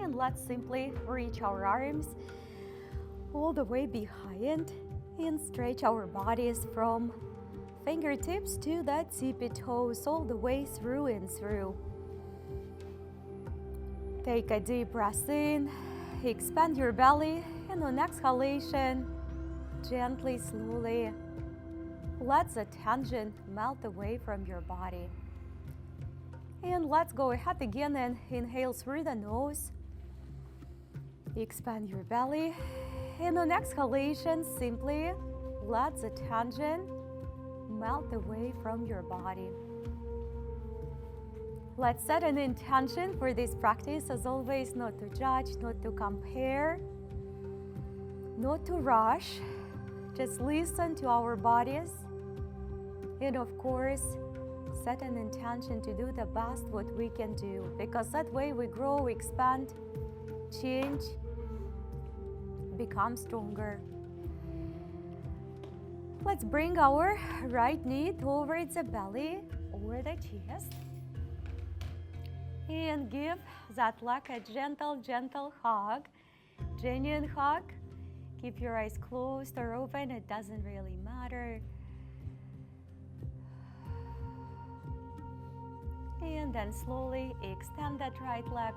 And let's simply reach our arms all the way behind and stretch our bodies from fingertips to the tippy toes all the way through and through. Take a deep breath in, expand your belly, and on exhalation, gently, slowly, let the tension melt away from your body. And let's go ahead again and inhale through the nose. Expand your belly. And on exhalation, simply let the tension melt away from your body. Let's set an intention for this practice, as always, not to judge, not to compare, not to rush. Just listen to our bodies. And of course, set an intention to do the best what we can do, because that way we grow, expand, change, become stronger. Let's bring our right knee towards the belly or the chest. And give that leg a gentle hug, genuine hug. Keep your eyes closed or open, it doesn't really matter. And then slowly extend that right leg.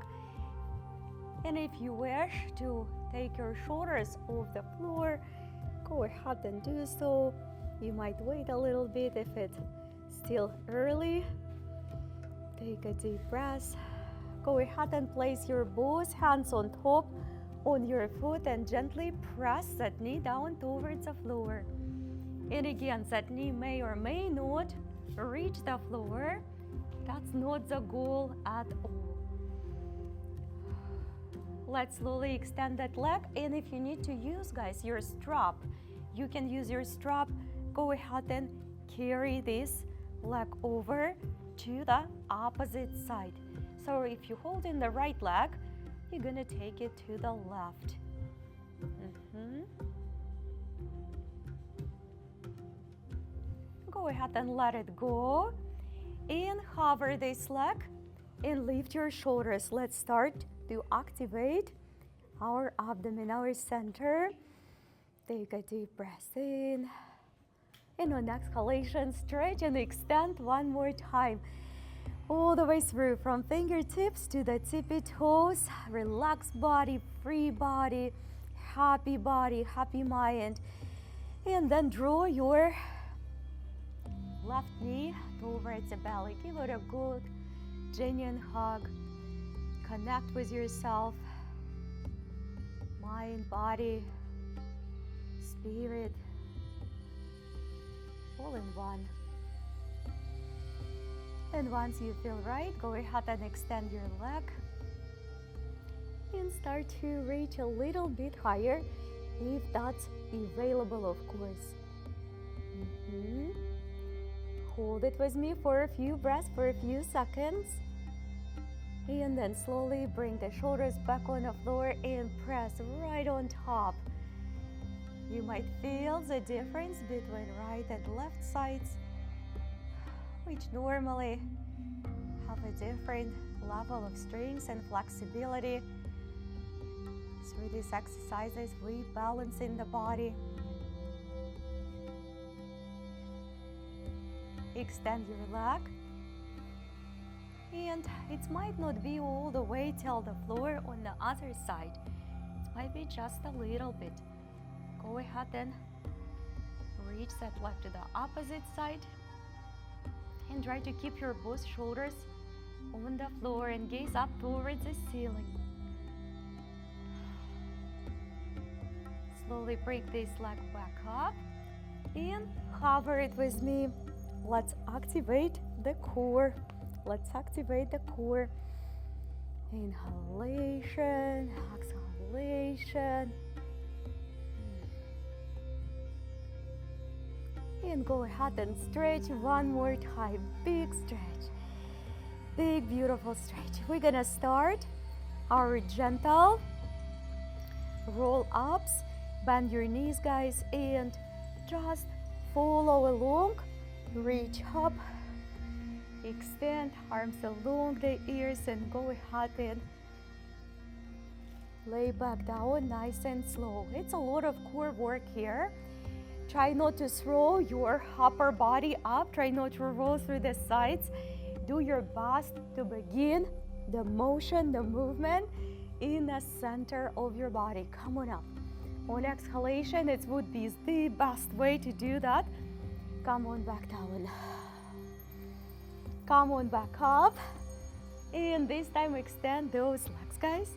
And if you wish to take your shoulders off the floor, go ahead and do so. You might wait a little bit if it's still early. Take a deep breath. Go ahead and place your both hands on top on your foot and gently press that knee down towards the floor. And again, that knee may or may not reach the floor. That's not the goal at all. Let's slowly extend that leg. And if you need to use, guys, your strap, you can use your strap. Go ahead and carry this leg over to the opposite side. So if you hold in the right leg, you're gonna take it to the left. Go ahead and let it go. And hover this leg and lift your shoulders. Let's start to activate our abdomen, our center. Take a deep breath in. And on exhalation, stretch and extend one more time. All the way through, from fingertips to the tippy toes. Relaxed body, free body, happy mind. And then draw your left knee towards the belly. Give it a good, genuine hug. Connect with yourself. Mind, body, spirit, all in one. And once you feel right, go ahead and extend your leg. And start to reach a little bit higher, if that's available, of course. Hold it with me for a few breaths, for a few seconds. And then slowly bring the shoulders back on the floor and press right on top. You might feel the difference between right and left sides, which normally have a different level of strength and flexibility. Through these exercises, we balance in the body. Extend your leg. And it might not be all the way till the floor on the other side. It might be just a little bit. Go ahead and reach that leg to the opposite side. And try to keep your both shoulders on the floor and gaze up towards the ceiling. Slowly bring this leg back up and hover it with me. Let's activate the core. Let's activate the core. Inhalation, exhalation. And go ahead and stretch one more time. Big stretch. Big, beautiful stretch. We're gonna start our gentle roll-ups. Bend your knees, guys, and just follow along. Reach up. Extend arms along the ears and go ahead and Lay back down nice and slow. It's a lot of core work here. Try not to throw your upper body up. Try not to roll through the sides. Do your best to begin the motion, the movement in the center of your body. Come on up. On exhalation, it would be the best way to do that. Come on back down. Come on back up. And this time extend those legs, guys.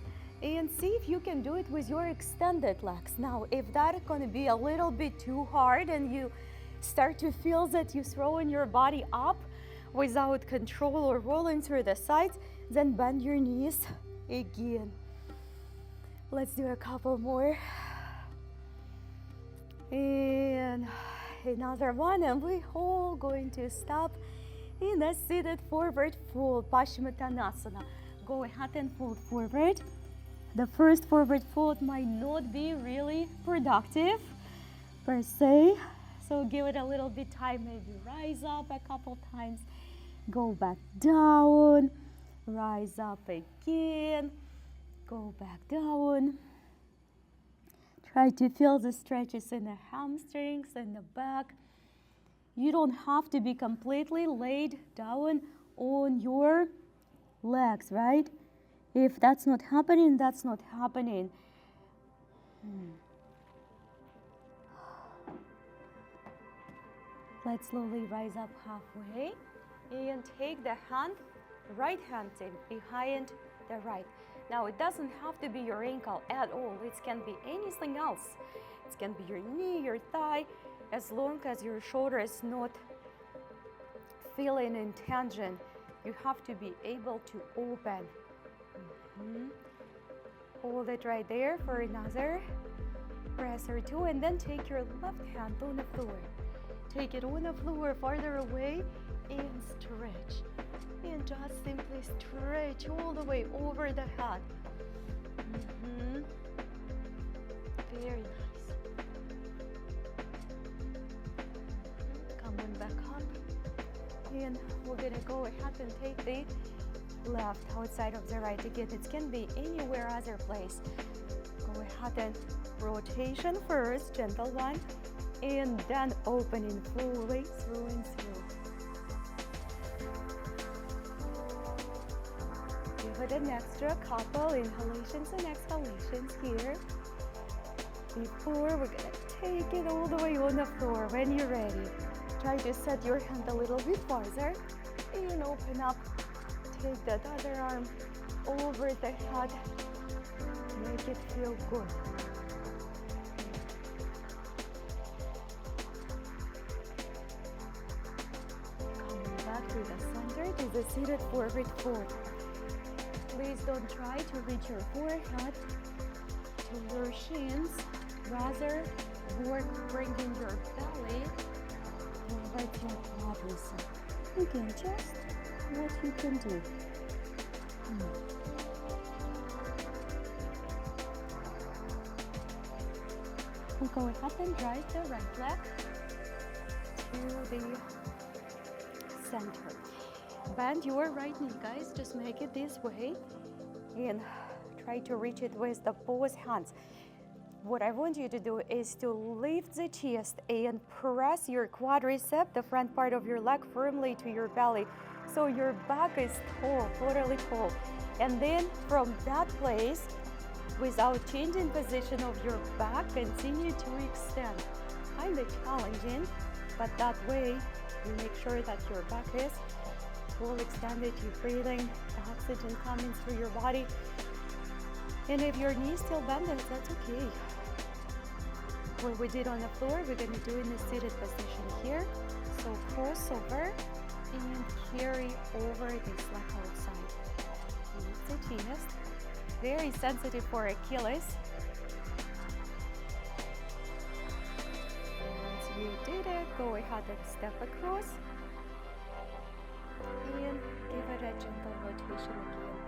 And see if you can do it with your extended legs. Now, if that is going to be a little bit too hard and you start to feel that you're throwing your body up without control or rolling through the sides, then bend your knees again. Let's do a couple more. And another one, and we're all going to stop in a seated forward fold, Paschimottanasana. Go ahead and fold forward. The first forward fold might not be really productive per se, so give it a little bit time. Maybe rise up a couple times, go back down, rise up again, go back down. Try to feel the stretches in the hamstrings and the back. You don't have to be completely laid down on your legs, right? If that's not happening, that's not happening. Let's slowly rise up halfway and take the hand, right hand in behind the right. Now, it doesn't have to be your ankle at all. It can be anything else. It can be your knee, your thigh, as long as your shoulder is not feeling in tension. You have to be able to open. Hold it right there for another press or two, and then take your left hand on the floor. Take it on the floor farther away and stretch. And just simply stretch all the way over the head. Very nice. Come on back up. And we're gonna go ahead and take the left outside of the right again. It can be anywhere other place. Go ahead and rotation first, gentle one, and then opening fully through and through. Give it an extra couple inhalations and exhalations here. Before we're gonna take it all the way on the floor. When you're ready, try to set your hand a little bit farther and open up. Take that other arm over the head. Make it feel good. Coming back to the center, to the seated forward fold. Please don't try to reach your forehead to your shins. Rather, work bringing your belly over to your quadriceps. Again, just what you can do. We go ahead and drive the right leg to the center. Bend your right knee, guys. Just make it this way and try to reach it with the both hands. What I want you to do is to lift the chest and press your quadricep, the front part of your leg, firmly to your belly. So your back is tall, totally tall. And then from that place, without changing position of your back, continue to extend. Kind of challenging, but that way you make sure that your back is full extended, you're breathing, the oxygen coming through your body. And if your knees still bending, that's okay. What we did on the floor, we're going to do in the seated position here. So cross over and carry over this leg outside. Lift the chest. Very sensitive for Achilles. Once you did it, go ahead and step across. And give it a gentle rotation again.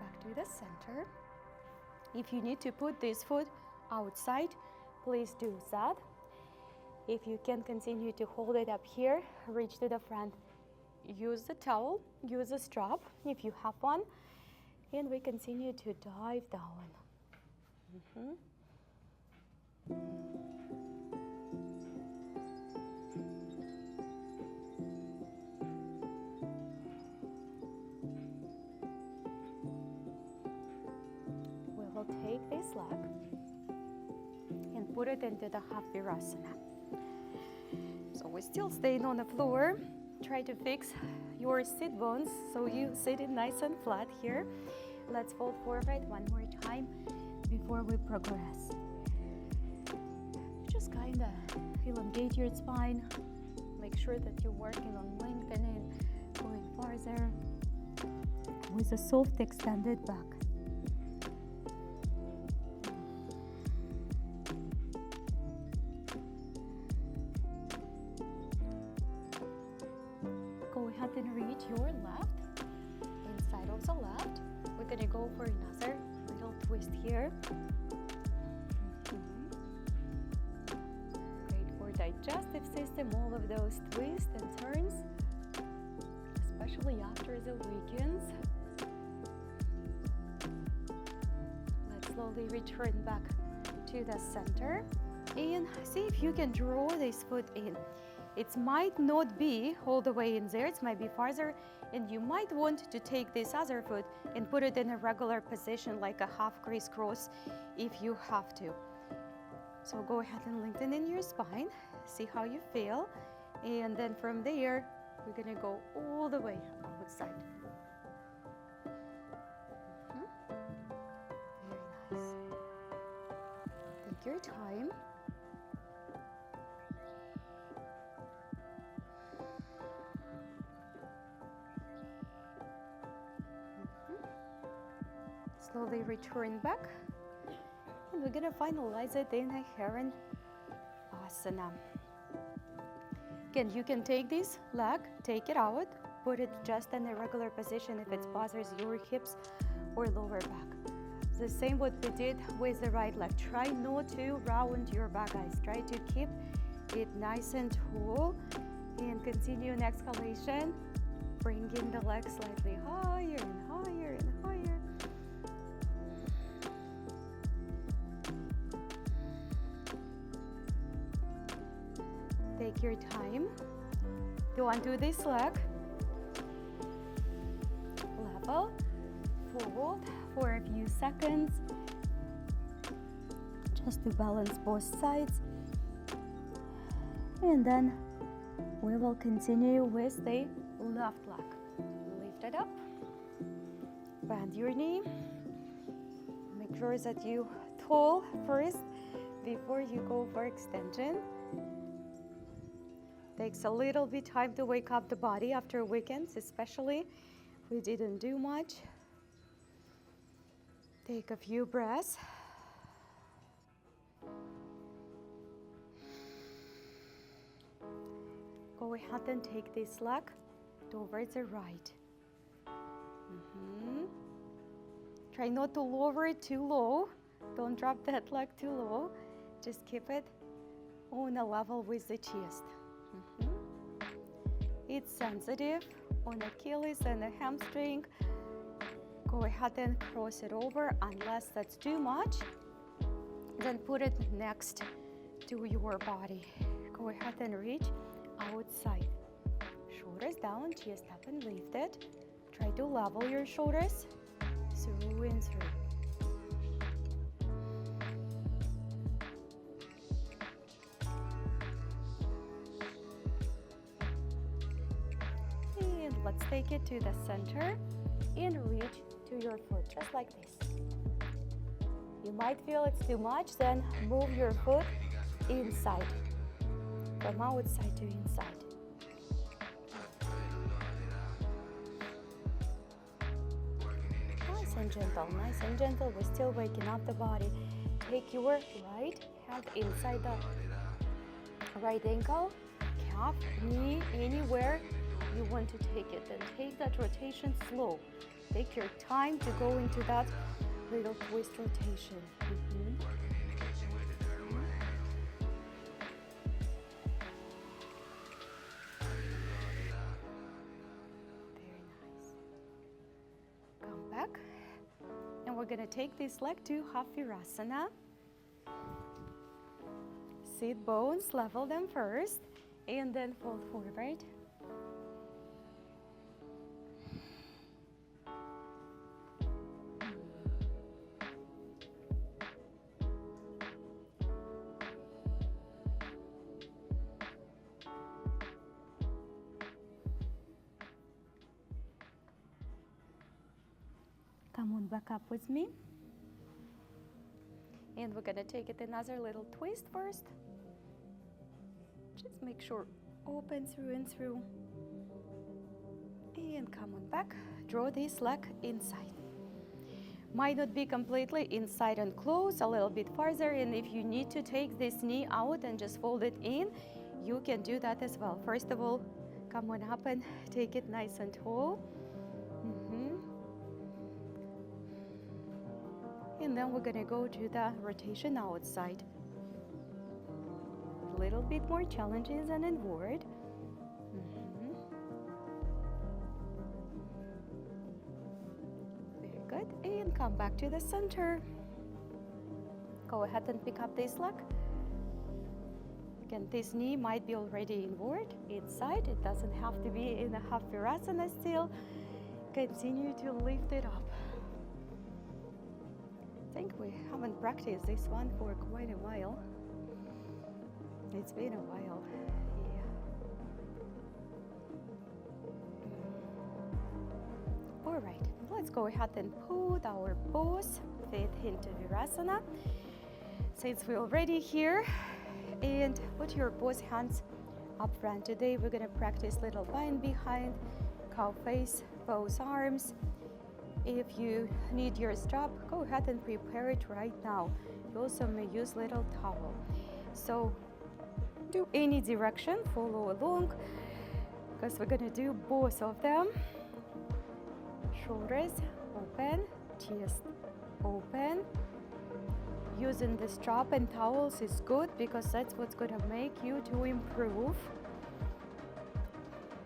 Back to the center. If you need to put this foot outside, please do that. If you can continue to hold it up here, reach to the front. Use the towel, use a strap if you have one, and we continue to dive down. We will take this leg and put it into the half virasana. So we're still staying on the floor. Try to fix your sit bones so you sit it nice and flat here. Let's fold forward one more time before we progress. Just kind of elongate your spine. Make sure that you're working on lengthening, going farther with a soft extended back. Go ahead and reach your left, inside of the left. We're gonna go for another little twist here. Great for digestive system, all of those twists and turns, especially after the weekends. Let's slowly return back to the center and see if you can draw this foot in. It might not be all the way in there, it might be farther, and you might want to take this other foot and put it in a regular position like a half crisscross if you have to. So go ahead and lengthen in your spine, see how you feel, and then from there, we're gonna go all the way outside. Very nice. Take your time. Slowly return back, and we're gonna finalize it in a Heron Asana. Again, you can take this leg, take it out, put it just in a regular position if it bothers your hips or lower back. The same what we did with the right leg. Try not to round your back, guys. Try to keep it nice and tall, and continue an exhalation, bringing the leg slightly higher and higher and higher. Take your time. You undo this leg. Level, fold for a few seconds, just to balance both sides. And then we will continue with the left leg. Lift it up, bend your knee. Make sure that you tall first before you go for extension. Takes a little bit time to wake up the body after weekends, especially if we didn't do much. Take a few breaths. Go ahead and take this leg towards the right. Try not to lower it too low. Don't drop that leg too low. Just keep it on a level with the chest. It's sensitive on Achilles and the hamstring. Go ahead and cross it over unless that's too much. Then put it next to your body. Go ahead and reach outside. Shoulders down, chest up and lift it. Try to level your shoulders through and through. And let's take it to the center and reach to your foot, just like this. You might feel it's too much, then move your foot inside, from outside to inside. Nice and gentle. We're still waking up the body. Take your right hand inside the right ankle, calf, knee, anywhere you want to take it. Then take that rotation slow. Take your time to go into that little twist rotation. take this leg to half virasana. Sit bones, level them first, and then fold forward. Come on back up with me. And we're gonna take it another little twist first. Just make sure open through and through. And come on back. Draw this leg inside. Might not be completely inside and close, a little bit farther. And if you need to take this knee out and just fold it in, you can do that as well. First of all, come on up and take it nice and tall. And then we're gonna go to the rotation outside. A little bit more challenges and inward. Very good. And come back to the center. Go ahead and pick up this leg. Again, this knee might be already inward, inside. It doesn't have to be in a half virasana still. Continue to lift it up. I think we haven't practiced this one for quite a while. It's been a while, yeah. All right, let's go ahead and put our both feet into virasana. Since we're already here, and put your both hands up front. Today we're gonna practice little bind behind, cow face, both arms. If you need your strap, go ahead and prepare it right now. You also may use little towel. So do any direction, follow along, because we're gonna do both of them. Shoulders open, chest open. Using the strap and towels is good because that's what's gonna make you to improve.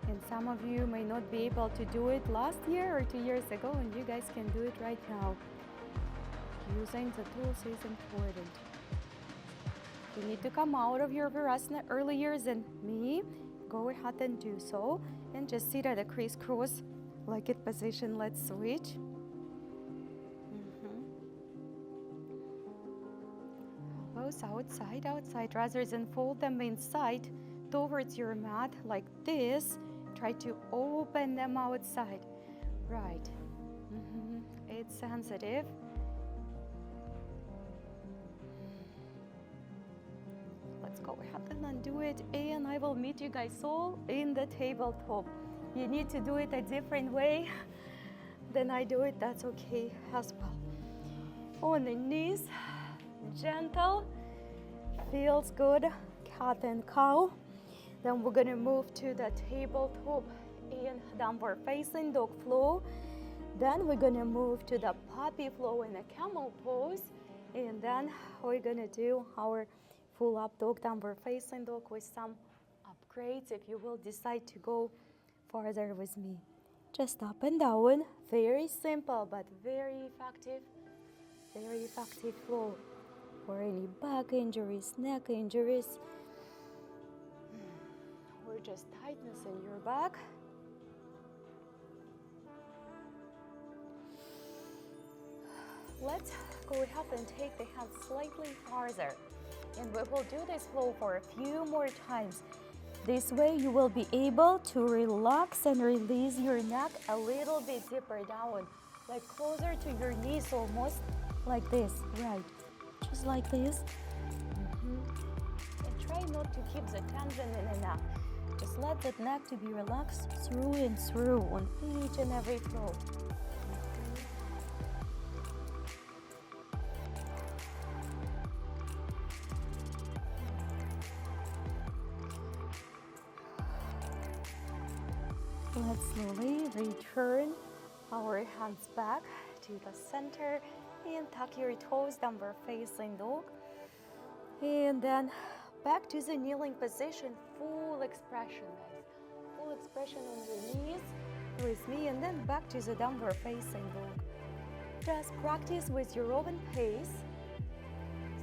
And some of you may not be able to do it last year or 2 years ago, and you guys can do it right now. Using the tools is important. You need to come out of your virasana earlier than me. Go ahead and do so. And just sit at a crisscross legged position. Let's switch. Both outside, rather than fold them inside towards your mat like this. Try to open them outside. Right. It's sensitive. Let's go ahead and undo it, and I will meet you guys all in the tabletop. You need to do it a different way than I do it, that's okay as well. On the knees, gentle, feels good, cat and cow. Then we're gonna move to the tabletop in downward facing dog flow. Then we're gonna move to the puppy flow in a camel pose. And then we're gonna do our full up dog, downward facing dog with some upgrades if you will decide to go farther with me. Just up and down, very simple but very effective flow for any back injuries, neck injuries, or just tightness in your back. Let's go ahead and take the hands slightly farther, and we will do this flow for a few more times. This way you will be able to relax and release your neck a little bit deeper down, like closer to your knees, almost like this, right? Just like this. And try not to keep the tension in the neck. Just let that neck to be relaxed through and through on each and every flow. Let's slowly return our hands back to the center and tuck your toes, downward facing dog. And then back to the kneeling position, full expression, guys. Full expression on your knees with me, and then back to the downward facing dog. Just practice with your own pace.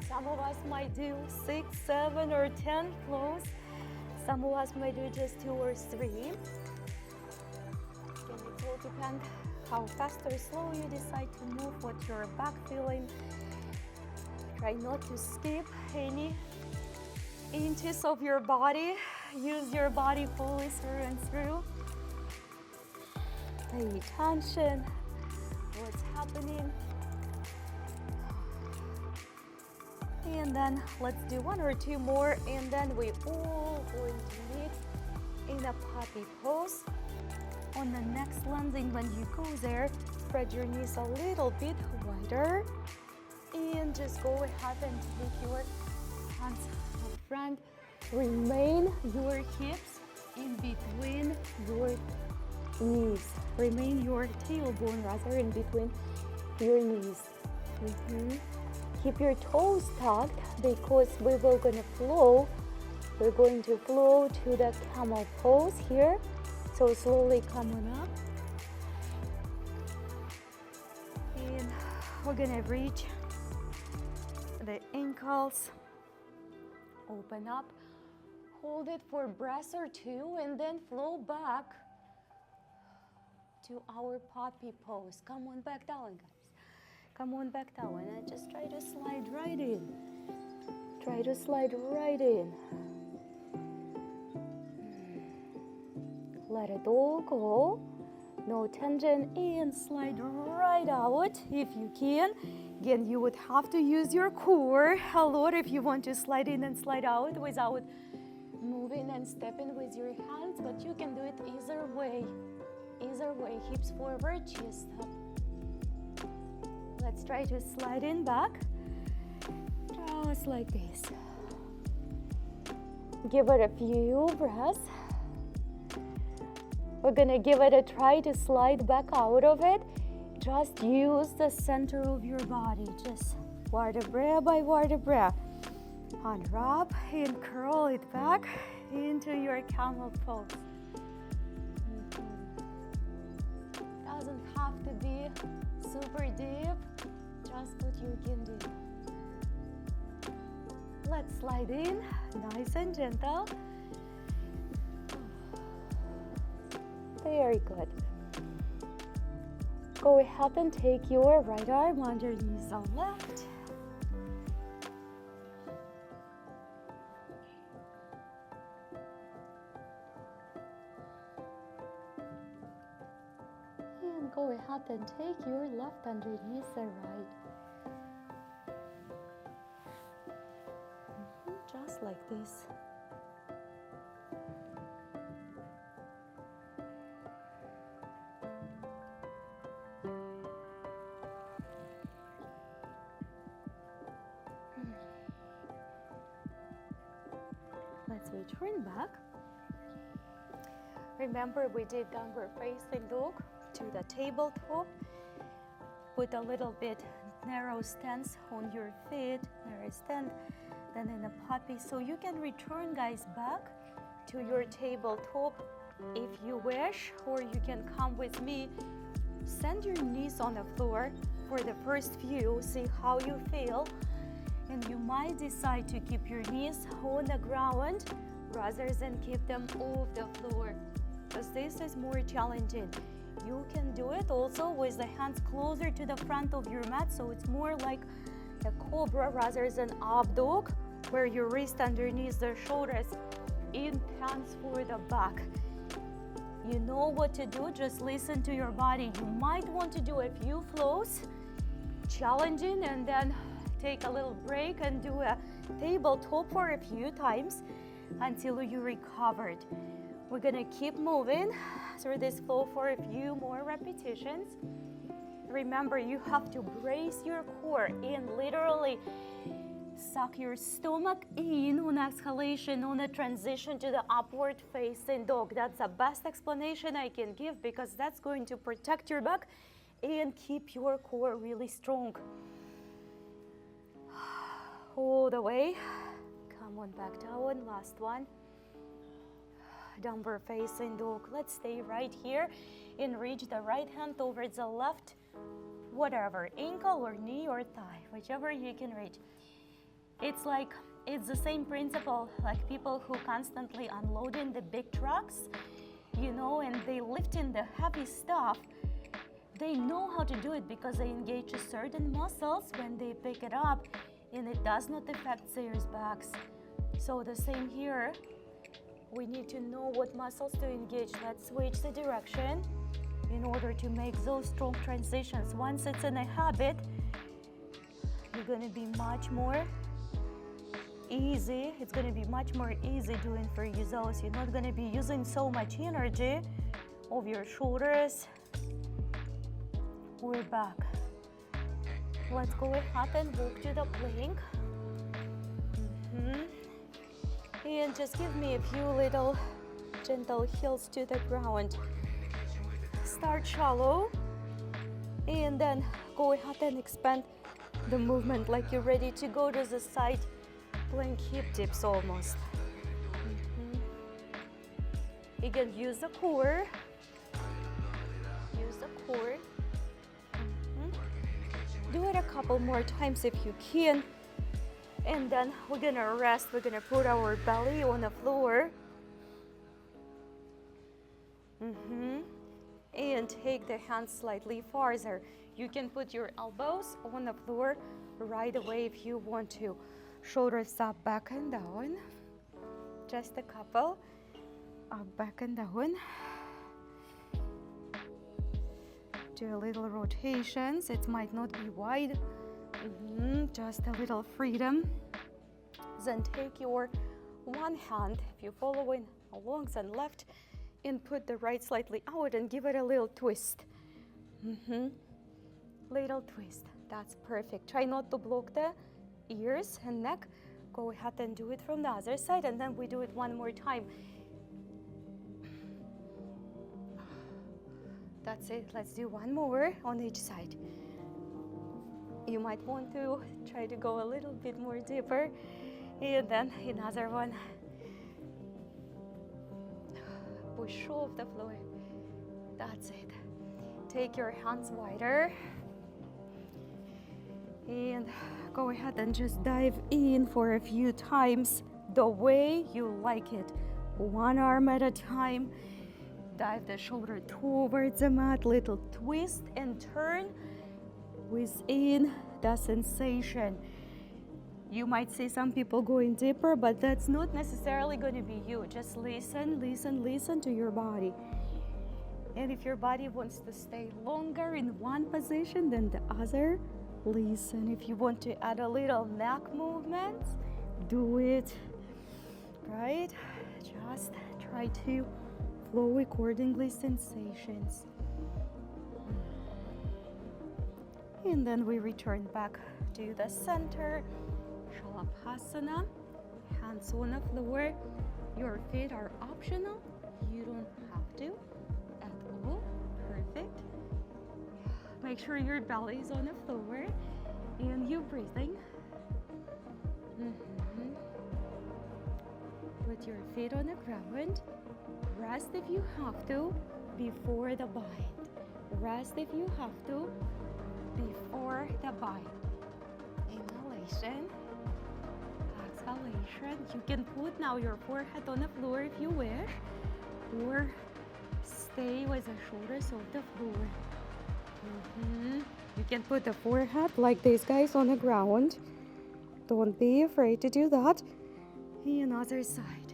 Some of us might do 6, 7, or 10 flows. Some of us might do just 2 or 3. And it will depend how fast or slow you decide to move, what your back feeling. Try not to skip any inches of your body. Use your body fully through and through. Pay attention what's happening. And then let's do 1 or 2 more, and then we all going to meet in a puppy pose. On the next landing, when you go there, spread your knees a little bit wider, and just go ahead and take your hands up front. Remain your hips in between your knees. Remain your tailbone rather in between your knees. Keep your toes tucked because we will gonna flow. We're going to flow to the camel pose here. So slowly come on up. And we're gonna reach the ankles. Open up. Hold it for a breath or 2 and then flow back to our puppy pose. Come on back down, guys. Come on back down and just try to slide right in. Try to slide right in. Let it all go. No tension, and slide right out if you can. Again, you would have to use your core a lot if you want to slide in and slide out without moving and stepping with your hands, but you can do it either way. Either way, hips forward, chest up. Let's try to slide in back, just like this. Give it a few breaths. We're gonna give it a try to slide back out of it. Just use the center of your body, just vertebra by vertebra. Unwrap and curl it back into your camel pose. Doesn't have to be super deep, just what you can do. Let's slide in, nice and gentle. Very good. Go ahead and take your right arm underneath the left. And go ahead and take your left underneath the right. Just like this. Let's return back. Remember, we did downward facing dog to the tabletop. Put a little bit narrow stance on your feet, narrow stand, then in a puppy. So you can return, guys, back to your tabletop if you wish, or you can come with me. Send your knees on the floor for the first few, see how you feel. And you might decide to keep your knees on the ground rather than keep them off the floor, because this is more challenging. You can do it also with the hands closer to the front of your mat, so it's more like a cobra rather than up dog, where your wrist underneath the shoulders, in hands for the back. You know what to do, just listen to your body. You might want to do a few flows, challenging, and then take a little break and do a tabletop for a few times until you recovered. We're gonna keep moving through this flow for a few more repetitions. Remember, you have to brace your core in, literally suck your stomach in on exhalation, on a transition to the upward facing dog. That's the best explanation I can give, because that's going to protect your back and keep your core really strong. All the way. Come on back down. Last one. Downward facing dog. Let's stay right here and reach the right hand towards the left. whatever, ankle or knee or thigh, whichever you can reach. It's the same principle like people who constantly unloading the big trucks, you know, and they lifting the heavy stuff. They know how to do it because they engage certain muscles when they pick it up, and it does not affect their backs. So the same here, we need to know what muscles to engage. Let's switch the direction in order to make those strong transitions. Once it's in a habit, you're gonna be much more easy. It's gonna be much more easy doing for you those. You're not gonna be using so much energy of your shoulders or back. Let's go ahead and walk to the plank. And just give me a few little gentle heels to the ground. Start shallow and then go ahead and expand the movement like you're ready to go to the side plank hip dips almost. Again, use the core. Use the core. Do it a couple more times if you can. And then we're gonna rest. We're gonna put our belly on the floor. And take the hands slightly farther. You can put your elbows on the floor right away if you want to. Shoulders up, back and down. Just a couple. Up, back and down. Do a little rotations. It might not be wide. Just a little freedom. Then take your one hand, if you're following along, then left, and put the right slightly out and give it a little twist. Little twist. That's perfect. Try not to block the ears and neck. Go ahead and do it from the other side, and then we do it one more time. That's it. Let's do one more on each side. You might want to try to go a little bit more deeper, and then another one. Push off the floor. That's it. Take your hands wider and go ahead and just dive in for a few times the way you like it. One arm at a time. Dive the shoulder towards the mat, little twist and turn within the sensation. You might see some people going deeper, but that's not necessarily going to be you. Just listen, listen, listen to your body. And if your body wants to stay longer in one position than the other, listen. If you want to add a little neck movement, do it. Right? Just try to flow accordingly sensations. And then we return back to the center. Shalabhasana. Hands on the floor. Your feet are optional. You don't have to at all. Perfect. Make sure your belly is on the floor and you're breathing. Put your feet on the ground. Rest if you have to before the bind. Rest if you have to before the bind. Inhalation. Exhalation. You can put now your forehead on the floor if you wish, or stay with the shoulders off the floor. You can put the forehead like this, guys, on the ground. Don't be afraid to do that. And other side.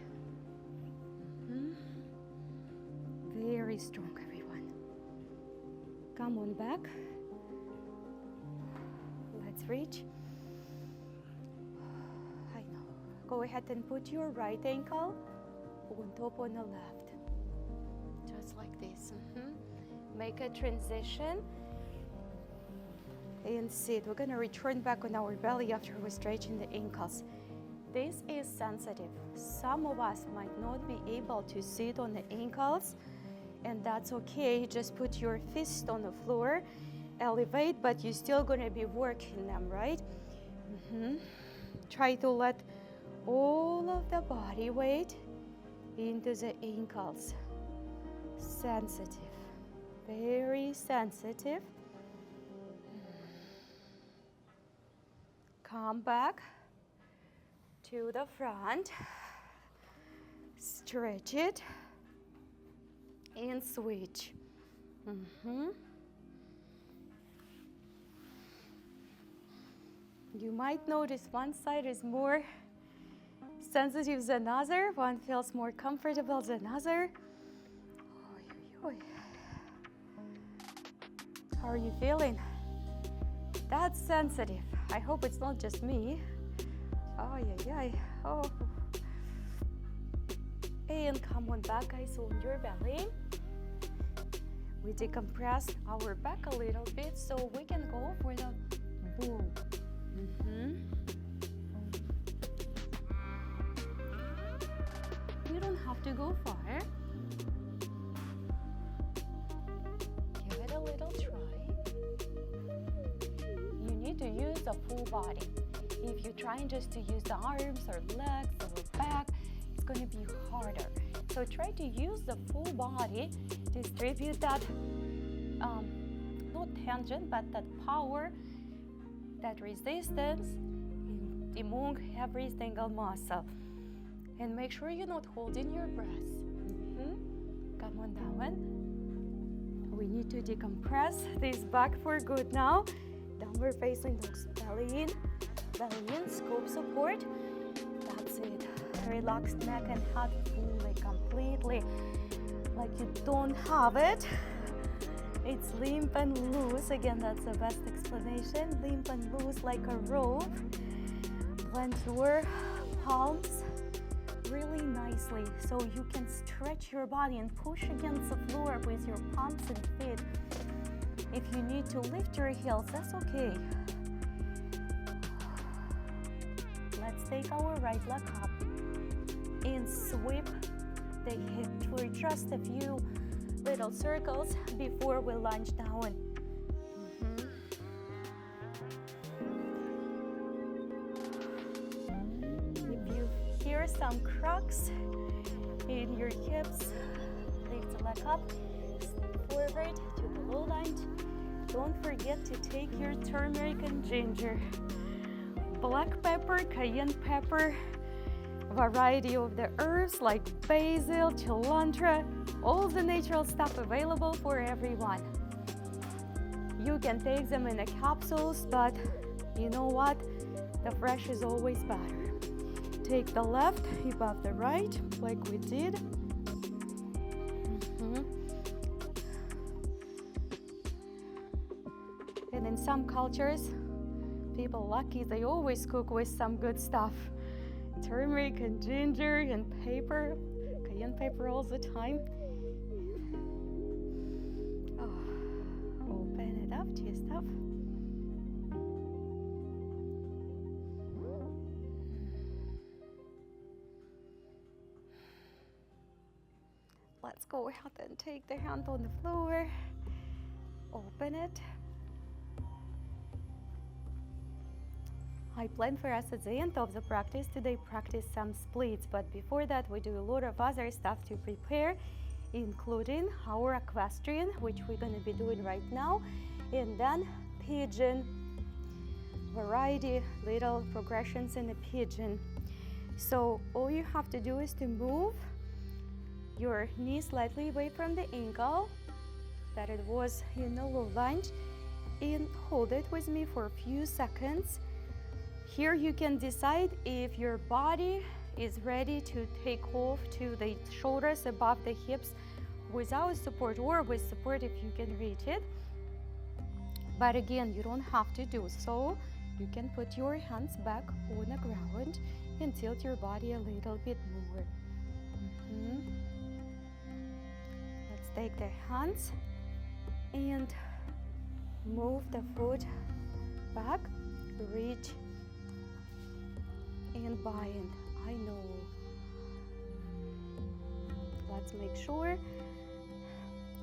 Very strong, everyone. Come on back. Let's reach. I know. Go ahead and put your right ankle on top on the left. Just like this. Make a transition. And sit. We're going to return back on our belly after we're stretching the ankles. This is sensitive. Some of us might not be able to sit on the ankles, and that's okay. Just put your fist on the floor, elevate, but you're still going to be working them, right? Try to let all of the body weight into the ankles. Sensitive, very sensitive. come back to the front, stretch it, and switch. You might notice one side is more sensitive than another, one feels more comfortable than another. How are you feeling? That's sensitive. I hope it's not just me. Oh. And come on back, guys, on your belly. We decompress our back a little bit so we can go for the bull. You don't have to go far. Give it a little try. You need to use the full body. If you're trying just to use the arms or legs or back, it's going to be harder. So try to use the full body, distribute that, not tension, but that power, that resistance among every single muscle. And make sure you're not holding your breath. Come on down. We need to decompress this back for good now. Downward facing dogs, belly in, scoop support. That's it. Relaxed neck and head fully, completely, like you don't have it. It's limp and loose. Again, that's the best explanation. Limp and loose like a rope. Plant your palms really nicely so you can stretch your body and push against the floor with your palms and feet. If you need to lift your heels, that's okay. Let's take our right leg up and sweep the hip for just a few little circles before we lunge down. If you hear some cracks in your hips, lift the leg up, forward to the low lunge. Don't forget to take your turmeric and ginger, black pepper, cayenne pepper, variety of the herbs like basil, cilantro, all the natural stuff available for everyone. You can take them in capsules, but you know what? The fresh is always better. Take the left above the right, like we did. And in some cultures, people lucky, they always cook with some good stuff. Turmeric and ginger and pepper, cayenne pepper all the time. Open it up, chest up. Let's go ahead and take the hand on the floor. Open it. I plan for us at the end of the practice today practice some splits, but before that we do a lot of other stuff to prepare, including our equestrian, which we're going to be doing right now, and then pigeon, variety little progressions in the pigeon. So all you have to do is to move your knee slightly away from the ankle that it was in the low lunge, and hold it with me for a few seconds. Here you can decide if your body is ready to take off to the shoulders above the hips without support, or with support if you can reach it. But again, you don't have to do so. You can put your hands back on the ground and tilt your body a little bit more. Let's take the hands and move the foot back, reach and bind. I know. Let's make sure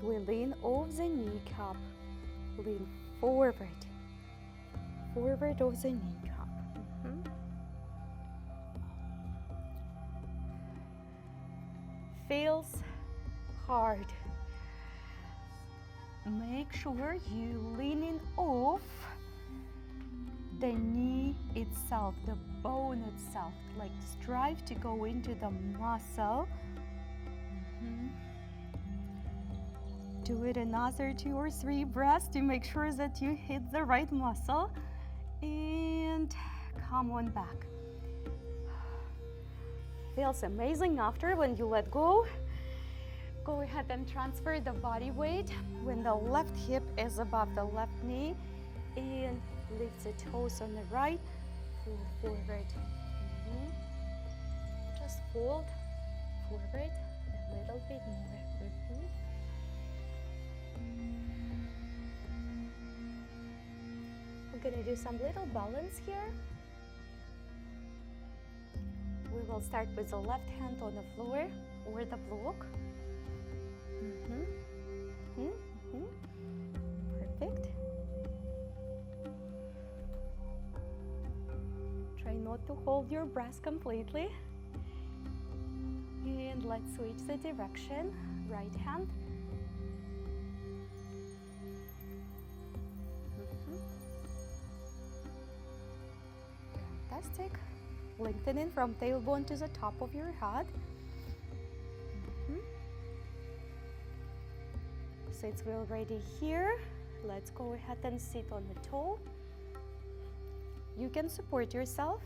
we lean off the kneecap. Lean forward of the kneecap. Feels hard. Make sure you leaning off the knee itself, the bone itself, like strive to go into the muscle. Do it another 2 or 3 breaths to make sure that you hit the right muscle. And come on back. Feels amazing after when you let go. Go ahead and transfer the body weight when the left hip is above the left knee, and lift the toes on the right, fold forward. Just fold forward a little bit more. We're gonna do some little balance here. We will start with the left hand on the floor or the block. Perfect. Try not to hold your breath completely. And let's switch the direction. Right hand. Fantastic. Lengthening from tailbone to the top of your head. Sits well ready here. Let's go ahead and sit on the toe. You can support yourself.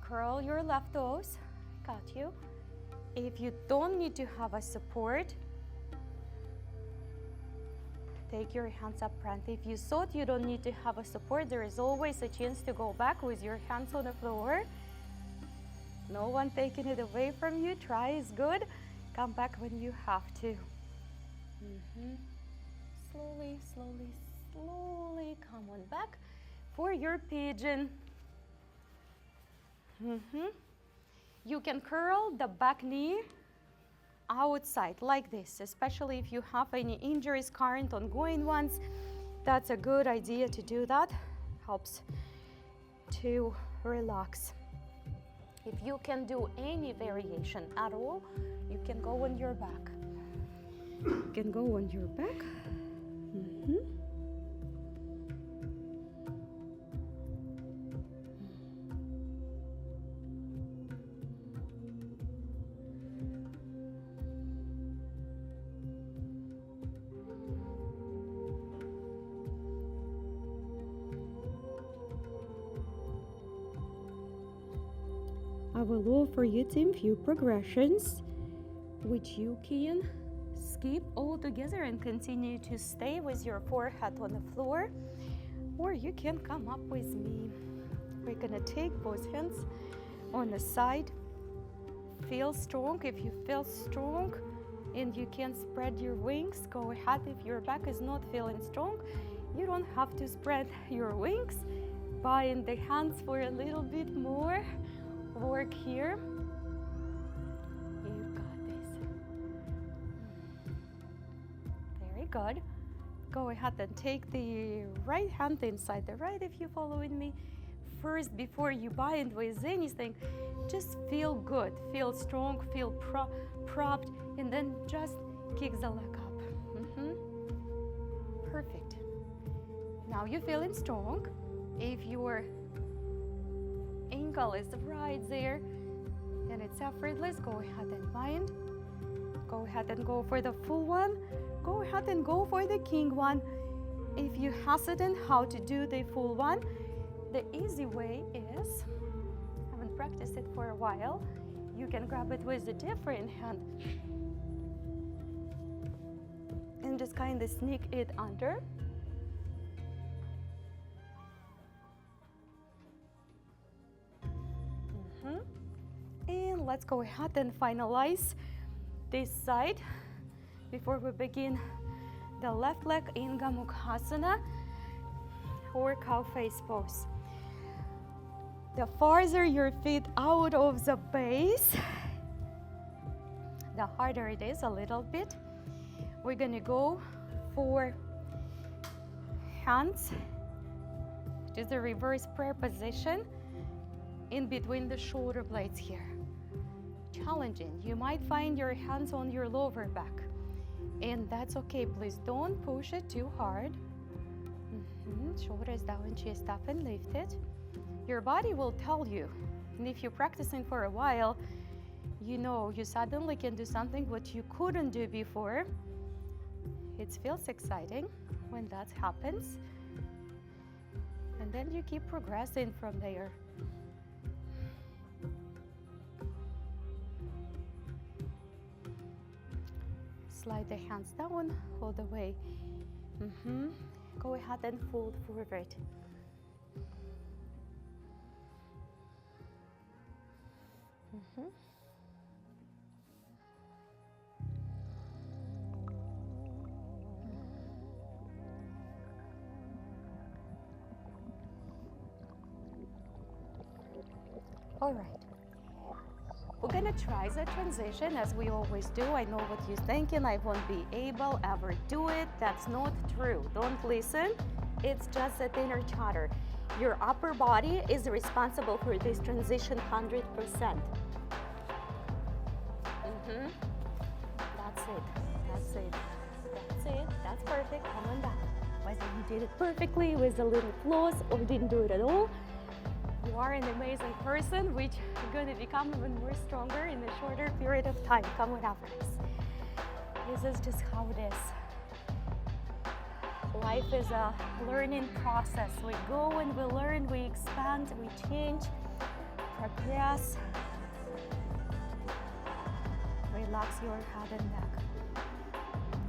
Curl your left toes. Got you. If you don't need to have a support, take your hands up front. If you thought you don't need to have a support, there is always a chance to go back with your hands on the floor. No one taking it away from you. Try is good. Come back when you have to. Slowly, slowly, slowly come on back for your pigeon. You can curl the back knee outside like this, especially if you have any injuries, current ongoing ones. That's a good idea to do that. Helps to relax. If you can do any variation at all, you can go on your back. You can go on your back. I will offer you a few progressions which you can skip altogether and continue to stay with your forehead on the floor, or you can come up with me. We're gonna take both hands on the side. Feel strong. If you feel strong and you can spread your wings, go ahead. If your back is not feeling strong, you don't have to spread your wings. Bind the hands for a little bit more. Work here. You got this. Very good. Go ahead and take the right hand inside the right if you're following me. First, before you bind with anything, just feel good, feel strong, feel propped, and then just kick the leg up. Perfect. Now you're feeling strong. If your ankle is right there and it's effortless, go ahead and bind. Go ahead and go for the full one. Go ahead and go for the king one. If you hesitant how to do the full one, the easy way is, I haven't practiced it for a while, you can grab it with a different hand and just kind of sneak it under. And let's go ahead and finalize this side before we begin the left leg in Gomukhasana or cow face pose. The farther your feet out of the base, the harder it is a little bit. We're gonna go for hands to the reverse prayer position in between the shoulder blades here. Challenging. You might find your hands on your lower back, and that's okay. Please don't push it too hard. Shoulders down, chest up and lift it. Your body will tell you. And if you're practicing for a while, you know you suddenly can do something what you couldn't do before. It feels exciting when that happens. And then you keep progressing from there. Slide the hands down all the way. Go ahead and fold forward. All right. We're gonna try the transition as we always do. I know what you're thinking, I won't be able ever do it. That's not true. Don't listen. It's just that inner chatter. Your upper body is responsible for this transition 100%. That's it. That's it. That's it. That's perfect. Come on back. Whether you did it perfectly with a little flaws or didn't do it at all, you are an amazing person, which you're going to become even more stronger in a shorter period of time. Come on up, guys. This is just how it is. Life is a learning process. We go and we learn, we expand, we change, progress. Relax your head and neck.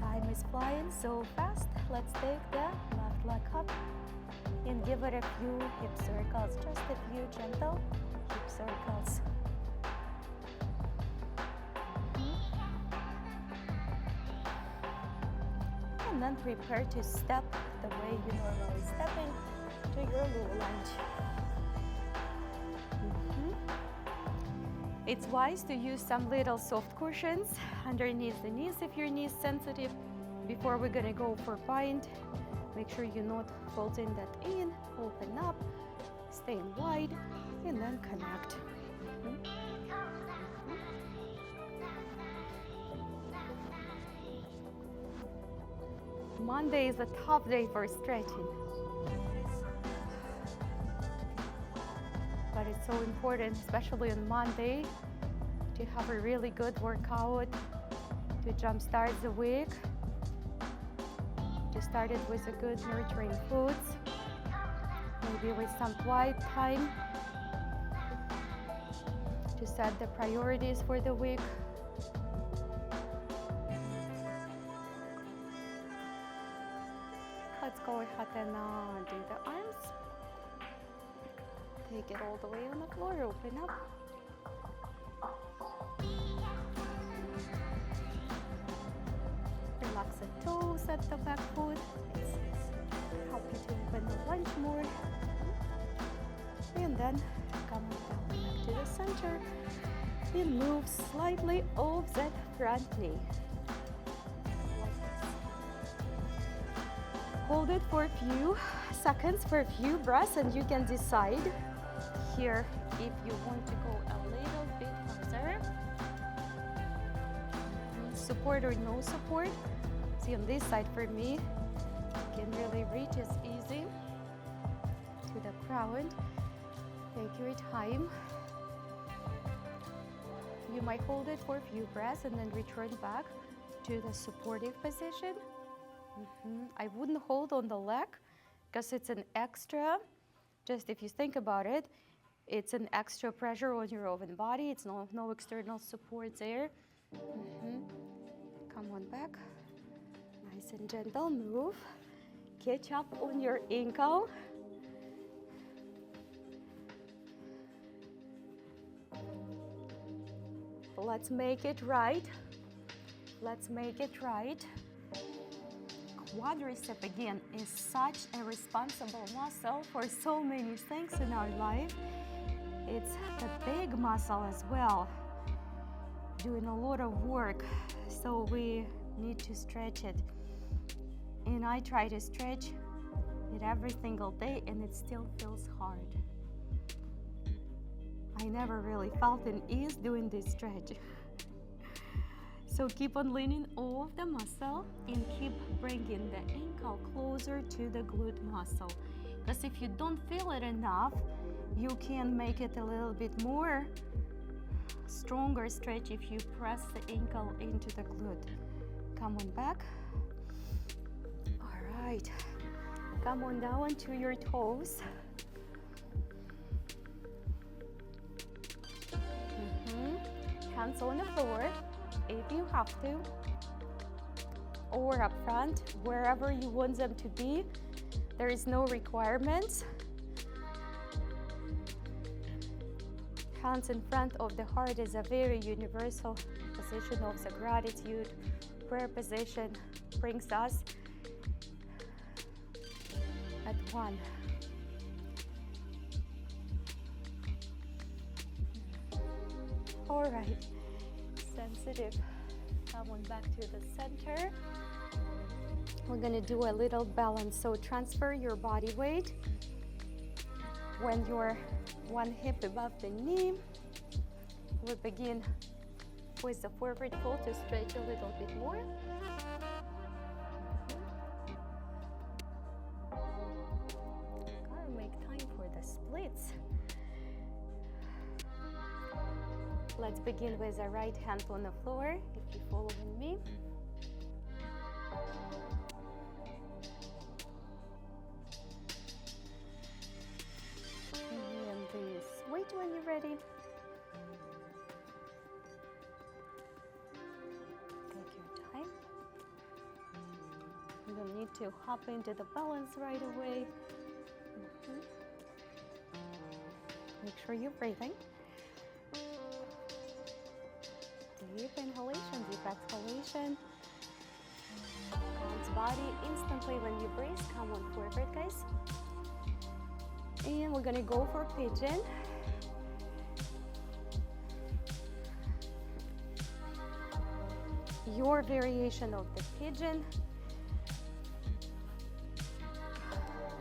Time is flying so fast. Let's take the left leg up and give it a few hip circles, just a few gentle hip circles. And then prepare to step the way you normally stepping to your low lunge. It's wise to use some little soft cushions underneath the knees if your knee is sensitive. Before we're gonna go for bind, make sure you're not folding that in, open up, staying wide, and then connect. Monday is a tough day for stretching. But it's so important, especially on Monday, to have a really good workout, to jumpstart the week, to start it with a good nurturing foods, maybe with some quiet time, to set the priorities for the week. Let's go ahead and do the arms. Take it all the way on the floor, open up. Relax the toes at the back foot. Help you to open the lunge more. And then come down back to the center and move slightly off that front knee. Hold it for a few seconds, for a few breaths, and you can decide here if you want to go a little bit further. Support or no support. See, on this side for me, you can really reach as easy to the ground. Take your time. You might hold it for a few breaths and then return back to the supportive position. I wouldn't hold on the leg because it's an extra, just if you think about it, it's an extra pressure on your own body. It's no external support there. Come on back. Nice and gentle move. Catch up on your ankle. Let's make it right. Let's make it right. Quadricep again is such a responsible muscle for so many things in our life. It's a big muscle as well, doing a lot of work, so we need to stretch it. And I try to stretch it every single day and it still feels hard. I never really felt an ease doing this stretch. So keep on leaning off the muscle and keep bringing the ankle closer to the glute muscle. Because if you don't feel it enough, you can make it a little bit more stronger stretch if you press the ankle into the glute. Come on back. All right. Come on down to your toes. Hands on the floor if you have to, or up front, wherever you want them to be. There is no requirements. Hands in front of the heart is a very universal position of the gratitude. Prayer position brings us at one. All right, sensitive. Come on back to the center. We're gonna do a little balance. So transfer your body weight when you're one hip above the knee. We begin with the forward fold to stretch a little bit more. Gotta make time for the splits. Let's begin with the right hand on the floor, if you're following me. And the switch when you're ready. Take your time. You don't need to hop into the balance right away. Make sure you're breathing. Deep inhalation, deep exhalation. Bounce body instantly when you breathe. Come on forward, guys. And we're gonna go for pigeon. Your variation of the pigeon.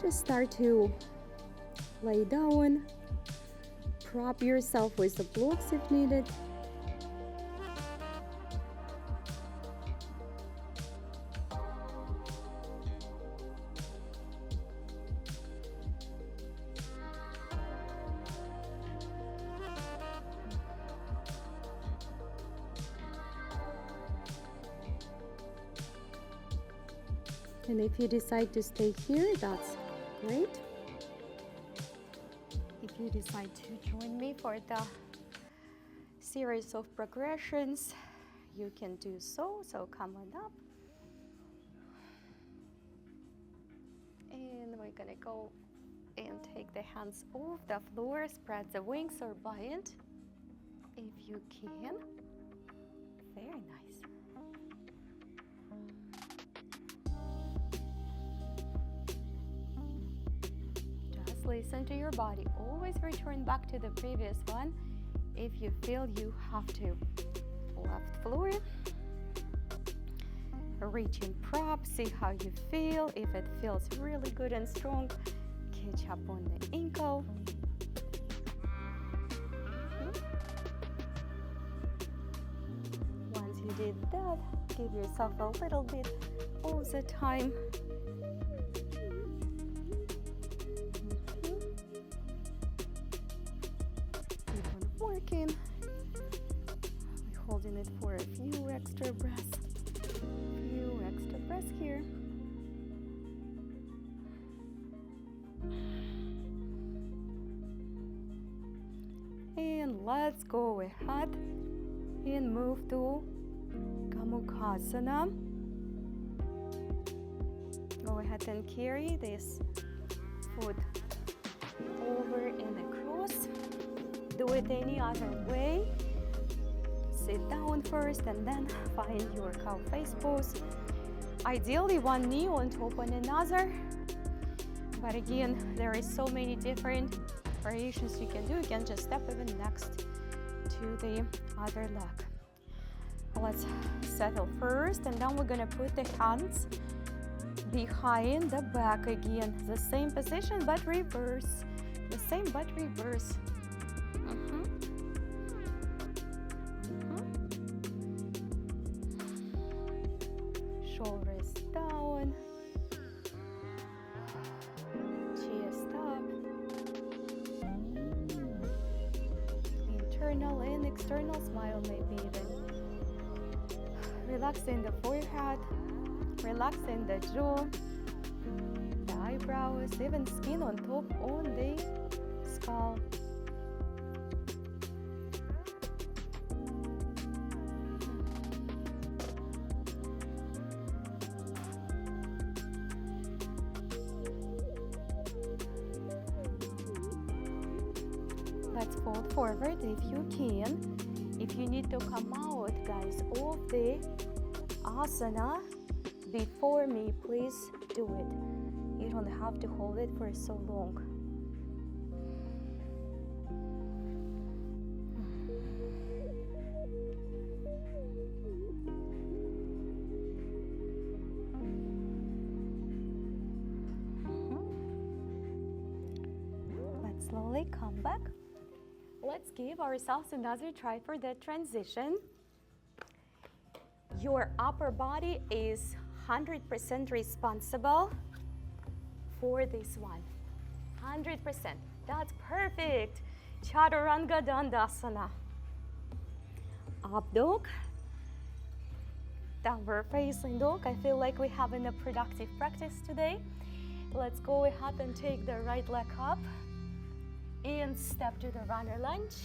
Just start to lay down. Prop yourself with the blocks if needed. And if you decide to stay here, that's great. If you decide to join me for the series of progressions, you can do so. So come on up. And we're gonna go and take the hands off the floor, spread the wings or bind if you can. Very nice. Listen to your body. Always return back to the previous one if you feel you have to. Left floor. Reach in prop. See how you feel. If it feels really good and strong, catch up on the ankle. Once you did that, give yourself a little bit of the time. We're holding it for a few extra breaths. Here. And let's go ahead and move to Kamukhasana. Go ahead and carry this foot over and across. Do it any other way. Sit down first and then find your cow face pose. Ideally, one knee on top of another. But again, there is so many different variations you can do. You can just step even next to the other leg. Let's settle first, and then we're gonna put the hands behind the back again. The same position, but reverse. The same, but reverse. Shoulders down, chest internal and external smile, maybe even. Relaxing the forehead, relaxing the jaw, the eyebrows, even skin on top on the skull. Let's fold forward if you can. If you need to come out, guys, of the asana before me, please do it. You don't have to hold it for so long. Let's slowly come back. Let's give ourselves another try for that transition. Your upper body is 100% responsible for this one. 100%. That's perfect. Chaturanga Dandasana. Up dog. Downward facing dog. I feel like we're having a productive practice today. Let's go ahead and take the right leg up and step to the runner lunge.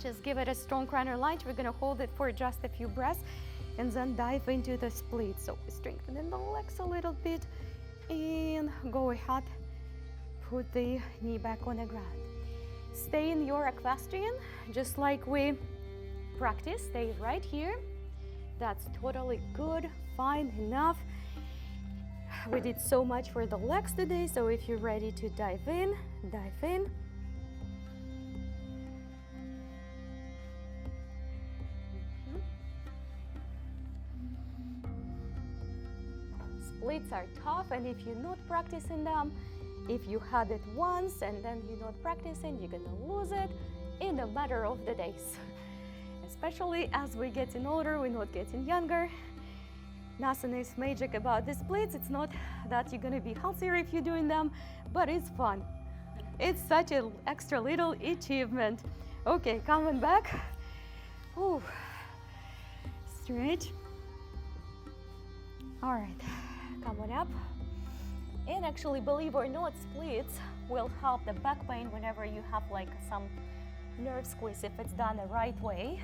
Just give it a strong runner lunge. We're gonna hold it for just a few breaths and then dive into the split. So strengthening the legs a little bit and go ahead, put the knee back on the ground. Stay in your equestrian, just like we practiced. Stay right here. That's totally good, fine enough. We did so much for the legs today, so if you're ready to dive in, dive in. Splits are tough, and if you're not practicing them, if you had it once and then you're not practicing, you're gonna lose it in a matter of the days. Especially as we're getting older, we're not getting younger. Nothing is magic about the splits. It's not that you're gonna be healthier if you're doing them, but it's fun. It's such an extra little achievement. Okay, coming back. Ooh. Stretch. All right, come on up. And actually, believe or not, splits will help the back pain whenever you have like some nerve squeeze if it's done the right way.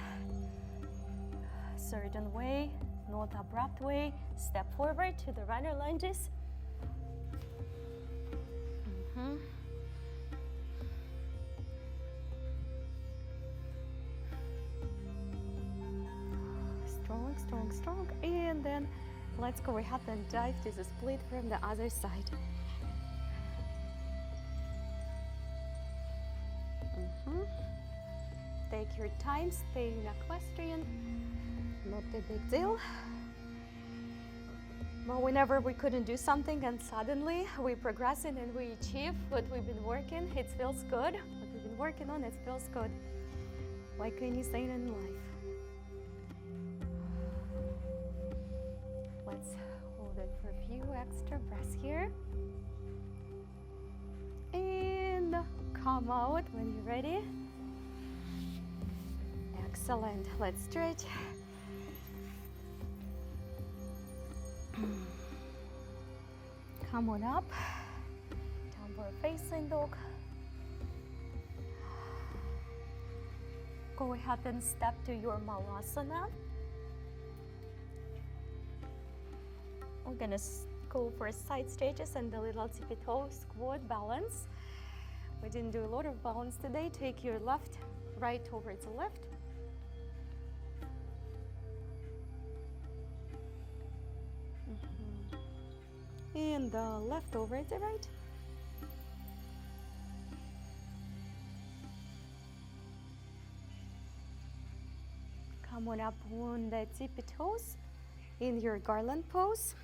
Certain way. Not abrupt way. Step forward to the runner lunges. Strong, strong, strong. And then let's go ahead and dive to the split from the other side. Take your time, stay in equestrian. Not a big deal. But whenever we couldn't do something and suddenly we progressing and we achieve what we've been working, it feels good. What we've been working on, it feels good. Like anything in life. Let's hold it for a few extra breaths here. And come out when you're ready. Excellent. Let's stretch. Come on up, downward facing dog. Go ahead and step to your malasana. We're gonna go for side stretches and the little tippy toe squat balance. We didn't do a lot of balance today. Take your left, right towards the left. And the left over the right. Come on up on the tippy toes in your garland pose.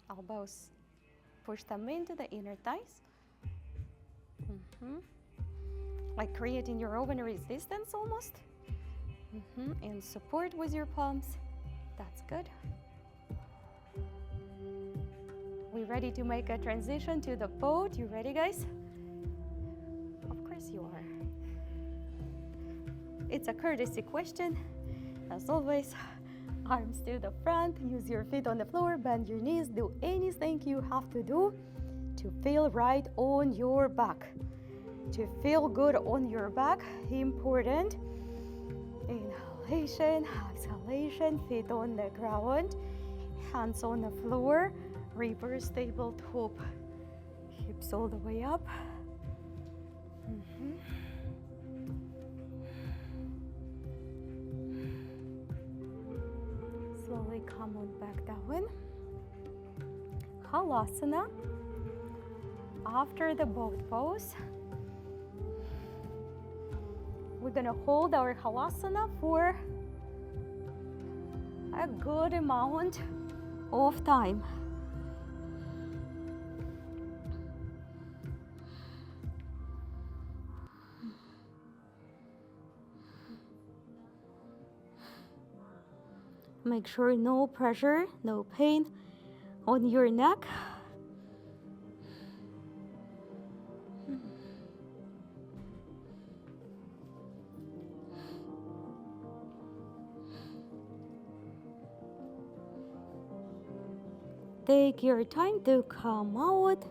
Elbows, push them into the inner thighs. Like creating your own resistance almost. And support with your palms. That's good. We ready to make a transition to the boat? You ready, guys? Of course you are. It's a courtesy question. As always, arms to the front, use your feet on the floor, bend your knees, do anything you have to do to feel right on your back. To feel good on your back, important. Inhalation, exhalation, feet on the ground, hands on the floor, reverse tabletop, hips all the way up. Slowly come on back down. Halasana. After the boat pose, we're gonna hold our halasana for a good amount of time. Make sure no pressure, no pain on your neck. Take your time to come out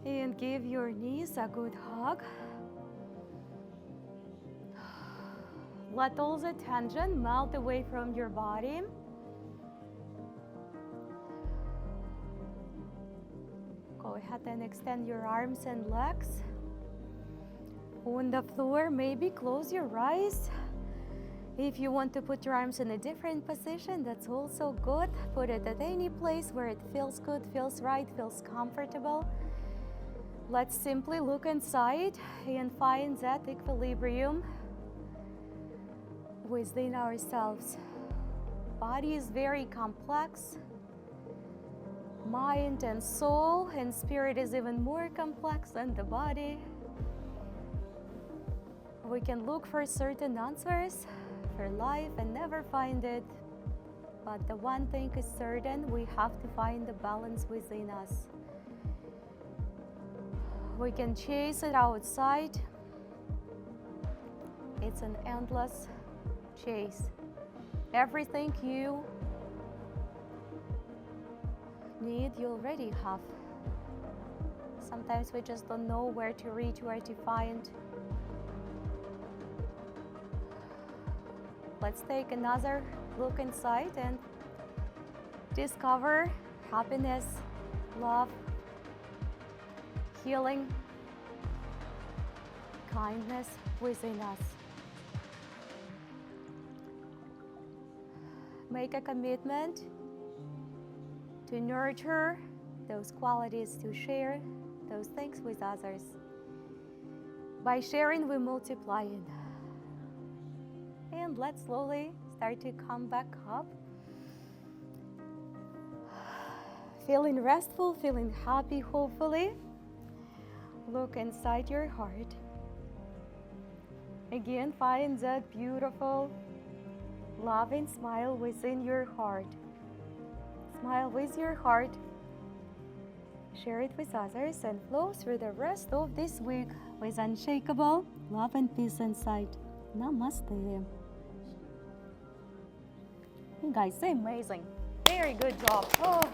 and give your knees a good hug. Let all the tension melt away from your body. Go ahead and extend your arms and legs. On the floor, maybe close your eyes. If you want to put your arms in a different position, that's also good. Put it at any place where it feels good, feels right, feels comfortable. Let's simply look inside and find that equilibrium within ourselves. Body is very complex. Mind and soul and spirit is even more complex than the body. We can look for certain answers for life and never find it. But the one thing is certain, we have to find the balance within us. We can chase it outside. It's an endless chase. Everything you need, you already have. Sometimes we just don't know where to reach, where to find. Let's take another look inside and discover happiness, love, healing, kindness within us. Make a commitment to nurture those qualities, to share those things with others. By sharing, we multiply it. And let's slowly start to come back up. Feeling restful, feeling happy, hopefully. Look inside your heart. Again, find that beautiful, loving smile within your heart. Smile with your heart. Share it with others and flow through the rest of this week with unshakable love and peace inside. Namaste. You guys, amazing. Very good job. Oh.